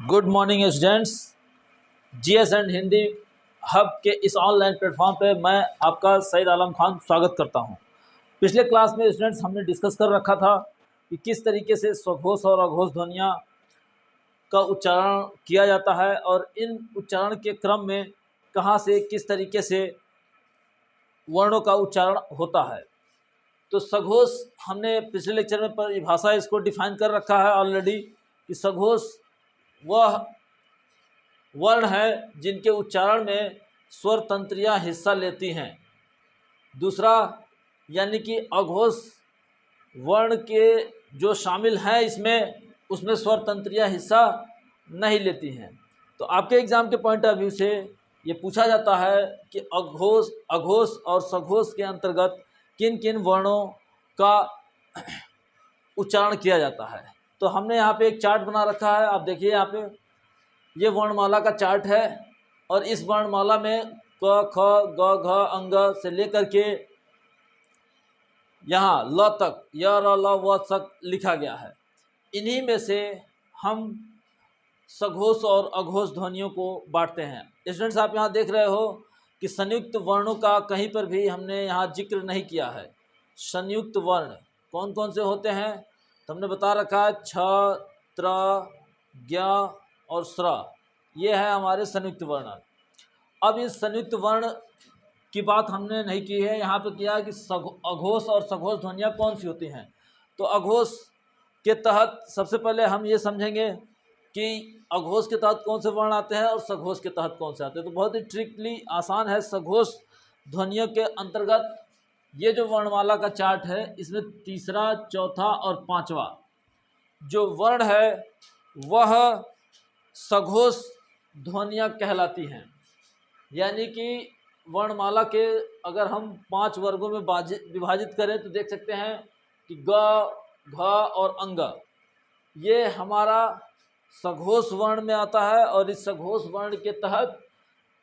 Good morning students. GS and Hindi hub के इस online platform पे मैं आपका सईद आलम खान स्वागत करता हूं। पिछले क्लास में स्टूडेंट्स हमने डिस्कस कर रखा था कि किस तरीके से स्वघोष और अघोष ध्वनियाँ का उच्चारण किया जाता है और इन उच्चारण के क्रम में कहाँ से किस तरीके से वर्णों का उच्चारण होता है। तो सघोष हमने पिछले लेक्चर में परिभाषा इसको डिफाइन कर रखा है ऑलरेडी कि सघोष वह वर्ण है जिनके उच्चारण में स्वर तंत्रियाँ हिस्सा लेती हैं। दूसरा यानी कि अघोष वर्ण के जो शामिल हैं इसमें उसमें स्वर तंत्रियाँ हिस्सा नहीं लेती हैं। तो आपके एग्ज़ाम के पॉइंट ऑफ व्यू से ये पूछा जाता है कि अघोष और सघोष के अंतर्गत किन किन वर्णों का उच्चारण किया जाता है। तो हमने यहाँ पे एक चार्ट बना रखा है, आप देखिए यहाँ पे ये वर्णमाला का चार्ट है और इस वर्णमाला में क ख ग घ अंग से लेकर के यहाँ ल तक य र ल व तक लिखा गया है। इन्हीं में से हम सघोष और अघोष ध्वनियों को बांटते हैं। स्टूडेंट्स आप यहाँ देख रहे हो कि संयुक्त वर्णों का कहीं पर भी हमने यहाँ जिक्र नहीं किया है। संयुक्त वर्ण कौन कौन से होते हैं तो हमने बता रखा है छ, त्र, ज्ञ और स्र, ये है हमारे संयुक्त वर्ण। अब इस संयुक्त वर्ण की बात हमने नहीं की है, यहाँ पे किया है कि अघोष और सघोष ध्वनियाँ कौन सी होती हैं। तो अघोष के तहत सबसे पहले हम ये समझेंगे कि अघोष के तहत कौन से वर्ण आते हैं और सघोष के तहत कौन से आते हैं। तो बहुत ही ट्रिकली आसान है। सघोष ध्वनियों के अंतर्गत ये जो वर्णमाला का चार्ट है इसमें तीसरा, चौथा और पांचवा जो वर्ण है वह सघोष ध्वनियाँ कहलाती हैं। यानी कि वर्णमाला के अगर हम 5 वर्गों में विभाजित करें तो देख सकते हैं कि ग, घ और अंग ये हमारा सघोष वर्ण में आता है। और इस सघोष वर्ण के तहत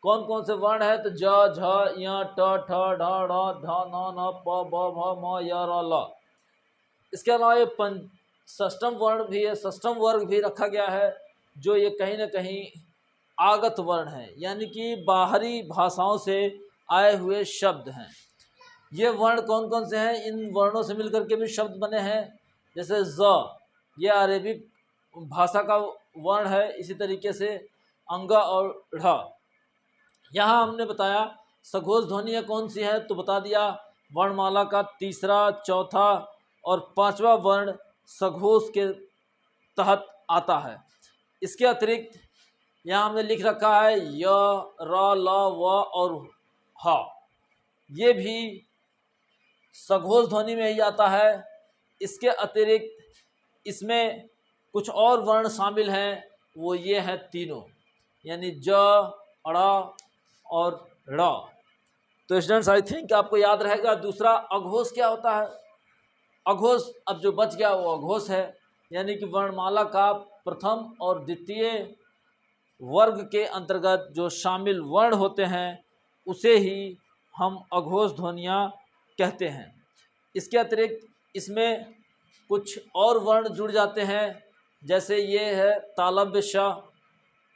कौन कौन से वर्ण है तो ज, झ, य, ट, ठ, ढ, ढ, ध, न, न, प, ब, भ, म, य, र, ल। इसके अलावा ये षष्ठम वर्ण भी है, षष्ठम वर्ग भी रखा गया है जो ये कहीं ना कहीं आगत वर्ण है, यानी कि बाहरी भाषाओं से आए हुए शब्द हैं। ये वर्ण कौन कौन से हैं, इन वर्णों से मिलकर के भी शब्द बने हैं। जैसे ज, ये अरेबिक भाषा का वर्ण है। इसी तरीके से अंग और ढ़। यहाँ हमने बताया सघोष ध्वनियाँ कौन सी है तो बता दिया वर्णमाला का तीसरा, चौथा और पांचवा वर्ण सघोष के तहत आता है। इसके अतिरिक्त यहाँ हमने लिख रखा है य, र, ल, व और ह, ये भी सघोष ध्वनि में ही आता है। इसके अतिरिक्त इसमें कुछ और वर्ण शामिल हैं, वो ये हैं तीनों, यानी ज, अड़ और ड़। तो स्टूडेंट्स आई थिंक आपको याद रहेगा। दूसरा अघोष क्या होता है। अघोष अब जो बच गया वो अघोष है, यानी कि वर्णमाला का प्रथम और द्वितीय वर्ग के अंतर्गत जो शामिल वर्ण होते हैं उसे ही हम अघोष ध्वनियाँ कहते हैं। इसके अतिरिक्त इसमें कुछ और वर्ण जुड़ जाते हैं, जैसे ये है तालव्य श,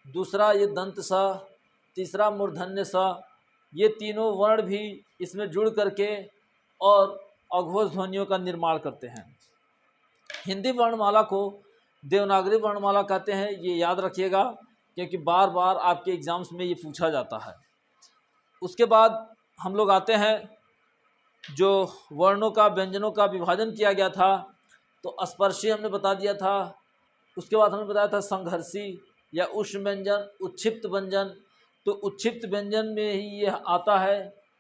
दूसरा ये दंत स, तीसरा मूर्धन्य स। ये तीनों वर्ण भी इसमें जुड़ करके और अघोष ध्वनियों का निर्माण करते हैं। हिंदी वर्णमाला को देवनागरी वर्णमाला कहते हैं, ये याद रखिएगा क्योंकि बार बार आपके एग्ज़ाम्स में ये पूछा जाता है। उसके बाद हम लोग आते हैं जो वर्णों का व्यंजनों का विभाजन किया गया था, तो स्पर्शी हमने बता दिया था। उसके बाद हमने बताया था संघर्षी या उष्ण व्यंजन, उच्छिप्त व्यंजन। तो उच्छिप्त व्यंजन में ही ये आता है,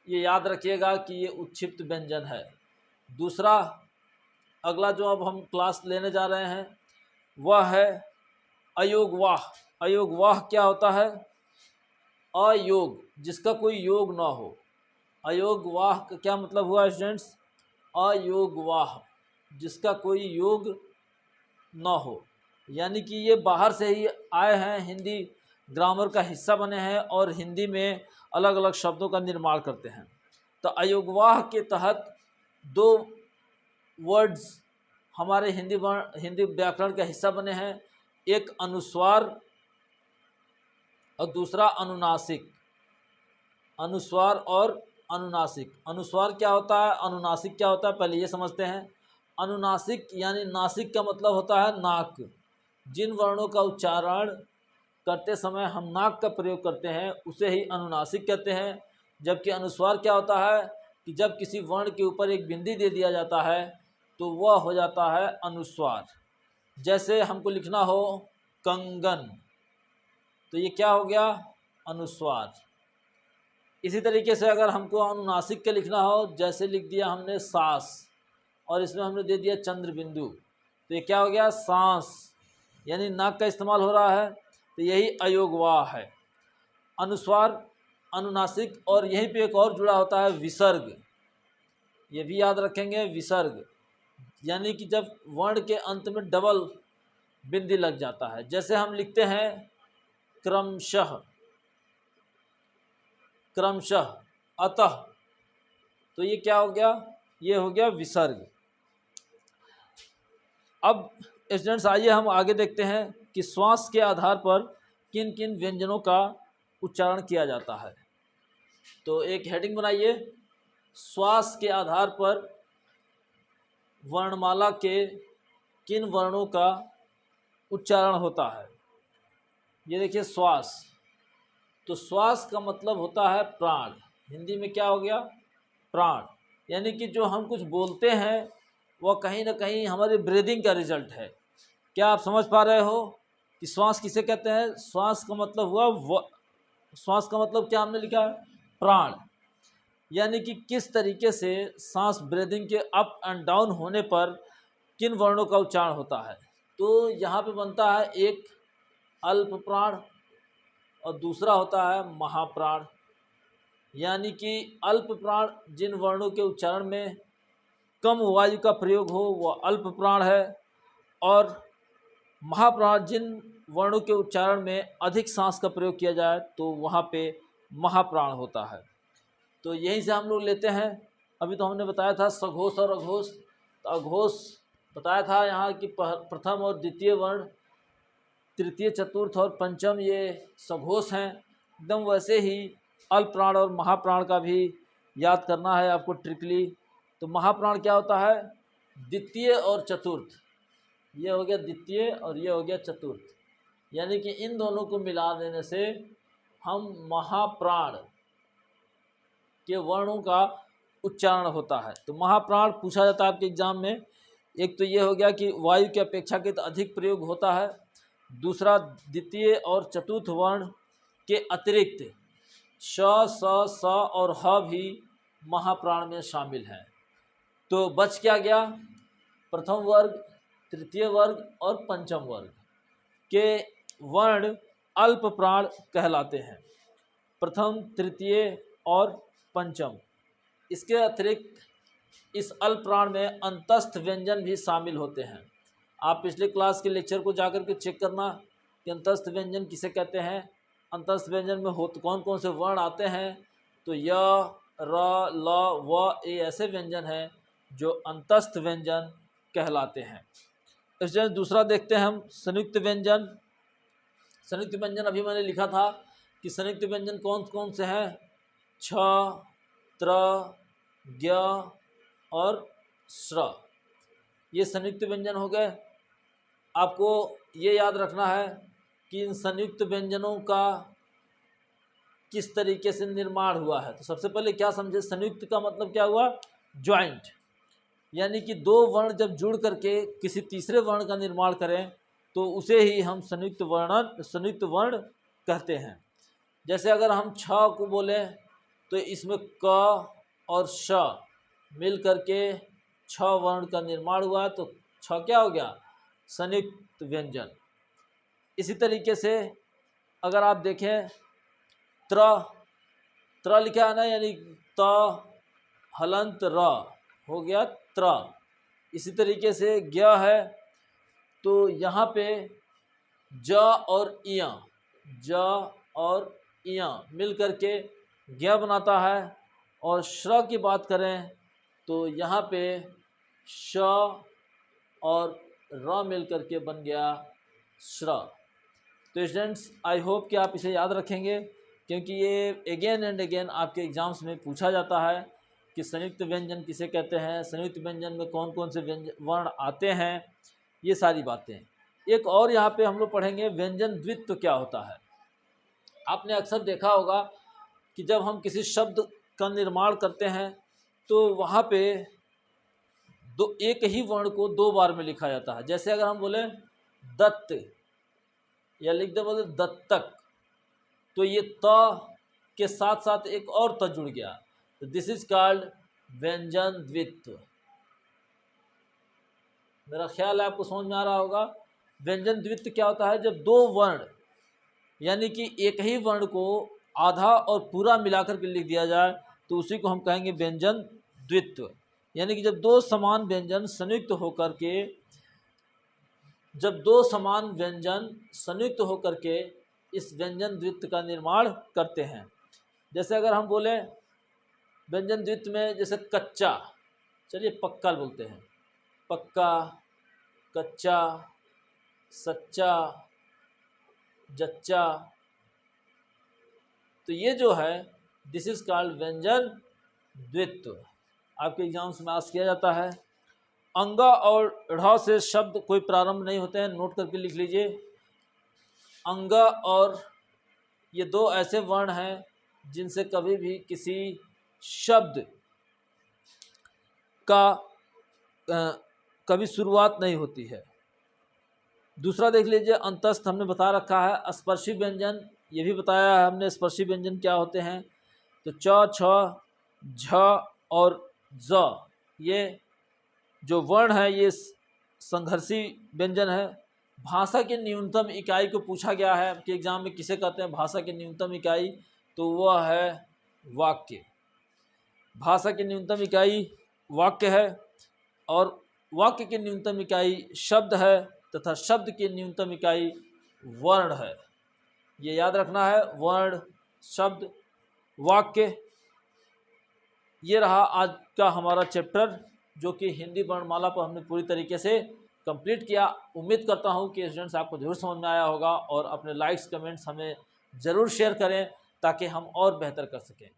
ये याद रखिएगा कि ये उच्छिप्त व्यंजन है। दूसरा अगला जो अब हम क्लास लेने जा रहे हैं वह है अयोगवाह। अयोगवाह क्या होता है, अयोग जिसका कोई योग ना हो। अयोगवाह का क्या मतलब हुआ स्टूडेंट्स, अयोगवाह जिसका कोई योग ना हो, यानी कि ये बाहर से ही आए हैं, हिंदी ग्रामर का हिस्सा बने हैं और हिंदी में अलग अलग शब्दों का निर्माण करते हैं। तो अयोगवाह के तहत 2 वर्ड्स हमारे हिंदी व्याकरण का हिस्सा बने हैं। एक अनुस्वार और दूसरा अनुनासिक, अनुस्वार और अनुनासिक। अनुस्वार क्या होता है, अनुनासिक क्या होता है, पहले ये समझते हैं। अनुनासिक यानी नासिक का मतलब होता है नाक। जिन वर्णों का उच्चारण करते समय हम नाक का प्रयोग करते हैं उसे ही अनुनासिक कहते हैं। जबकि अनुस्वार क्या होता है कि जब किसी वर्ण के ऊपर एक बिंदी दे दिया जाता है तो वह हो जाता है अनुस्वार। जैसे हमको लिखना हो कंगन, तो ये क्या हो गया, अनुस्वार। इसी तरीके से अगर हमको अनुनासिक के लिखना हो, जैसे लिख दिया हमने सांस और इसमें हमने दे दिया चंद्र बिंदु, तो ये क्या हो गया, सांस, यानी नाक का इस्तेमाल हो रहा है, तो यही अयोगवाह है। अनुस्वार, अनुनासिक, और यहीं पे एक और जुड़ा होता है विसर्ग, ये भी याद रखेंगे। विसर्ग यानी कि जब वर्ण के अंत में डबल बिंदी लग जाता है, जैसे हम लिखते हैं क्रमशः, क्रमशः, अतः, तो ये क्या हो गया, ये हो गया विसर्ग। अब स्टूडेंट्स आइए हम आगे देखते हैं कि श्वास के आधार पर किन किन व्यंजनों का उच्चारण किया जाता है। तो एक हेडिंग बनाइए, श्वास के आधार पर वर्णमाला के किन वर्णों का उच्चारण होता है। ये देखिए श्वास, तो श्वास का मतलब होता है प्राण, हिंदी में क्या हो गया, प्राण। यानी कि जो हम कुछ बोलते हैं वह कहीं ना कहीं हमारे ब्रीदिंग का रिजल्ट है। क्या आप समझ पा रहे हो कि श्वास किसे कहते हैं। श्वास का मतलब हुआ श्वास का मतलब क्या हमने लिखा है, प्राण। यानी कि किस तरीके से सांस ब्रीदिंग के अप एंड डाउन होने पर किन वर्णों का उच्चारण होता है। तो यहाँ पे बनता है एक अल्प प्राण और दूसरा होता है महाप्राण। यानी कि अल्प प्राण जिन वर्णों के उच्चारण में कम वायु का प्रयोग हो वह अल्प प्राण है, और महाप्राण जिन वर्णों के उच्चारण में अधिक सांस का प्रयोग किया जाए तो वहाँ पे महाप्राण होता है। तो यहीं से हम लोग लेते हैं। अभी तो हमने बताया था सघोष और अघोष, तो अघोष बताया था यहाँ कि प्रथम और द्वितीय वर्ण, तृतीय चतुर्थ और पंचम ये सघोष हैं। एकदम वैसे ही अल्प प्राण और महाप्राण का भी याद करना है आपको ट्रिकली। तो महाप्राण क्या होता है, द्वितीय और चतुर्थ, ये हो गया द्वितीय और ये हो गया चतुर्थ, यानी कि इन दोनों को मिला देने से हम महाप्राण के वर्णों का उच्चारण होता है। तो महाप्राण पूछा जाता है आपके एग्जाम में। एक तो ये हो गया कि वायु की अपेक्षाकृत अधिक प्रयोग होता है, दूसरा द्वितीय और चतुर्थ वर्ण के अतिरिक्त श, स, स और ह भी महाप्राण में शामिल हैं। तो बच क्या गया, प्रथम वर्ग, तृतीय वर्ग और पंचम वर्ग के वर्ण अल्प प्राण कहलाते हैं, प्रथम, तृतीय और पंचम। इसके अतिरिक्त इस अल्प प्राण में अंतस्थ व्यंजन भी शामिल होते हैं। आप पिछले क्लास के लेक्चर को जाकर के चेक करना कि अंतस्थ व्यंजन किसे कहते हैं। अंतस्थ व्यंजन में कौन कौन से वर्ण आते हैं, तो य, र, ल, व, ये ऐसे व्यंजन हैं जो अंतस्थ व्यंजन कहलाते हैं। इस जगह दूसरा देखते हैं हम संयुक्त व्यंजन। संयुक्त व्यंजन अभी मैंने लिखा था कि संयुक्त व्यंजन कौन कौन से हैं, छ, त्र, ज्ञ और श्र, ये संयुक्त व्यंजन हो गए। आपको ये याद रखना है कि इन संयुक्त व्यंजनों का किस तरीके से निर्माण हुआ है। तो सबसे पहले क्या समझे, संयुक्त का मतलब क्या हुआ, ज्वाइंट, यानी कि दो वर्ण जब जुड़ करके किसी तीसरे वर्ण का निर्माण करें तो उसे ही हम संयुक्त वर्ण कहते हैं। जैसे अगर हम छ को बोले तो इसमें क और श मिल करके छ वर्ण का निर्माण हुआ, तो छ क्या हो गया, संयुक्त व्यंजन। इसी तरीके से अगर आप देखें त्र लिखा है ना, यानी त हलंत र हो गया त्र। इसी तरीके से ज्ञ है तो यहाँ पे ज और इया मिल करके ज्ञ बनाता है। और श्र की बात करें तो यहाँ पे श और र मिल करके बन गया श्र। तो स्टूडेंट्स आई होप कि आप इसे याद रखेंगे, क्योंकि ये अगेन एंड अगेन आपके एग्ज़ाम्स में पूछा जाता है कि संयुक्त व्यंजन किसे कहते हैं, संयुक्त व्यंजन में कौन कौन से व्यंजन वर्ण आते हैं, ये सारी बातें। एक और यहाँ पे हम लोग पढ़ेंगे व्यंजन द्वित्व क्या होता है। आपने अक्सर देखा होगा कि जब हम किसी शब्द का निर्माण करते हैं तो वहाँ पे एक ही वर्ण को दो बार में लिखा जाता है। जैसे अगर हम बोले दत्त या लिख दे बोले दत्तक, तो ये त के साथ साथ एक और त जुड़ गया, तो दिस इज कॉल्ड व्यंजन द्वित्व। मेरा ख्याल है आपको समझ में आ रहा होगा। व्यंजन द्वित्व क्या होता है, जब दो वर्ण यानी कि एक ही वर्ण को आधा और पूरा मिलाकर के लिख दिया जाए तो उसी को हम कहेंगे व्यंजन द्वित्व। यानी कि जब दो समान व्यंजन संयुक्त होकर के इस व्यंजन द्वित्व का निर्माण करते हैं। जैसे अगर हम बोले व्यंजन द्वित्व में, जैसे कच्चा, चलिए पक्का बोलते हैं, पक्का, कच्चा, सच्चा, जच्चा, तो ये जो है दिस इज कॉल्ड व्यंजन द्वित्व। आपके एग्जाम्स में आस्क किया जाता है। अंगा और ढ़ से शब्द कोई प्रारंभ नहीं होते हैं, नोट करके लिख लीजिए। अंगा और ये दो ऐसे वर्ण हैं जिनसे कभी भी किसी शब्द का कभी शुरुआत नहीं होती है। दूसरा देख लीजिए अंतस्थ, हमने बता रखा है। स्पर्शी व्यंजन ये भी बताया है हमने, स्पर्शी व्यंजन क्या होते हैं। तो च, छ, झ और ज, ये जो वर्ण है ये संघर्षी व्यंजन है। भाषा की न्यूनतम इकाई को पूछा गया है कि एग्जाम में किसे कहते हैं भाषा की न्यूनतम इकाई, तो वह है वाक्य। भाषा की न्यूनतम इकाई वाक्य है और वाक्य की न्यूनतम इकाई शब्द है तथा शब्द की न्यूनतम इकाई वर्ण है। ये याद रखना है, वर्ण, शब्द, वाक्य। ये रहा आज का हमारा चैप्टर, जो कि हिंदी वर्णमाला पर हमने पूरी तरीके से कंप्लीट किया। उम्मीद करता हूँ कि स्टूडेंट्स आपको जरूर समझ में आया होगा और अपने लाइक्स कमेंट्स हमें ज़रूर शेयर करें ताकि हम और बेहतर कर सकें।